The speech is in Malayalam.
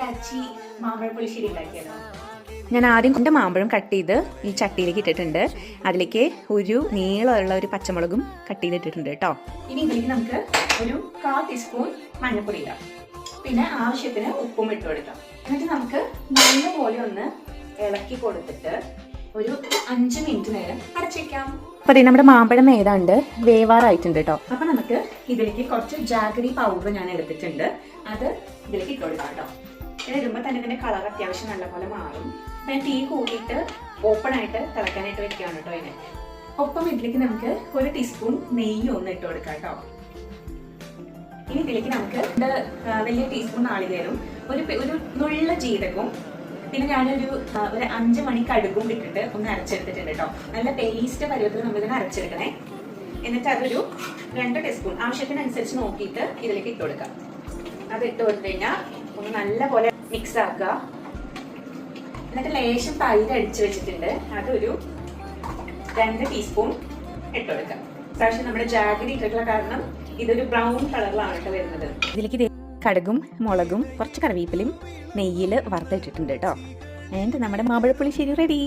കാച്ചി മാമ്പഴ പുളിശ്ശേരി ഉണ്ടാക്കിയല്ലോ. ഞാൻ ആദ്യം കൊണ്ട് മാമ്പഴം കട്ട് ചെയ്ത് ഈ ചട്ടിയിലേക്ക് ഇട്ടിട്ടുണ്ട്. അതിലേക്ക് ഒരു നീളമുള്ള ഒരു പച്ചമുളകും കട്ട് ചെയ്തിട്ടിട്ടുണ്ട് കേട്ടോ. ഇനി ഇതിലേക്ക് നമുക്ക് ഒരു 1/4 ടീസ്പൂൺ മഞ്ഞൾപ്പൊടി ഇടാം. പിന്നെ ആവശ്യത്തിന് ഉപ്പും ഇട്ട് കൊടുക്കാം. എന്നിട്ട് നമുക്ക് നല്ലപോലെ ഒന്ന് ഇളക്കി കൊടുത്തിട്ട് ഒരു 5 മിനിറ്റ് നേരം അടച്ചേക്കാം. അപ്പോൾ നമ്മുടെ മാമ്പഴം ഏതാണ്ട് വേവാറായിട്ടുണ്ട് കേട്ടോ. അപ്പൊ നമുക്ക് ഇതിലേക്ക് കുറച്ച് ജാഗരി പൗഡർ ഞാൻ എടുത്തിട്ടുണ്ട്. അത് ഇതിലേക്ക് ഇട്ട് കൊടുക്കാം കേട്ടോ. ഇടുമ്പോൾ തന്നെ ഇതിന്റെ കളർ അത്യാവശ്യം നല്ലപോലെ മാറും. ഞാൻ തീ കൂട്ടിയിട്ട് ഓപ്പൺ ആയിട്ട് തിളക്കാനായിട്ട് വെക്കുകയാണ് കേട്ടോ ഇതിന്. ഒപ്പം ഇതിലേക്ക് നമുക്ക് 1 ടീസ്പൂൺ നെയ്യ് ഒന്ന് ഇട്ട് കൊടുക്കാം കേട്ടോ. ഇനി ഇതിലേക്ക് നമുക്ക് വലിയ ടീസ്പൂൺ നാളികേരം, ഒരു നുള്ള ജീരകവും, പിന്നെ ഞാനൊരു 5 മണി കടുകും ഇട്ടിട്ട് ഒന്ന് അരച്ചെടുത്തിട്ടുണ്ട് കേട്ടോ. നല്ല പേസ്റ്റ് പരുവത്തിൽ നമ്മൾ ഇതിനെ അരച്ചെടുക്കണേ. എന്നിട്ട് അതൊരു 2 ടീസ്പൂൺ ആവശ്യത്തിനനുസരിച്ച് നോക്കിയിട്ട് ഇതിലേക്ക് ഇട്ട് കൊടുക്കാം. അത് ഇട്ട് കൊടുത്തു കഴിഞ്ഞാൽ ഒന്ന് നല്ലപോലെ മിക്സ് ആക്കുക. എന്നിട്ട് ലേശം തൈര് അടിച്ചു വെച്ചിട്ടുണ്ട്, അതൊരു 2 ടീസ്പൂൺ ഇട്ട് കൊടുക്കാം. പക്ഷെ നമ്മുടെ ജാഗരി ഇട്ടിട്ടുള്ള കാരണം ഇതൊരു ബ്രൗൺ കളറിലാണ് കേട്ടോ വരുന്നത്. ഇതിലേക്ക് കടുകും മുളകും കുറച്ച് കറിവേപ്പിലയും നെയ്യിൽ വറുത്തിട്ടിട്ടുണ്ട് കേട്ടോ. നമ്മുടെ മാമ്പഴപ്പുളിശ്ശേരി റെഡി.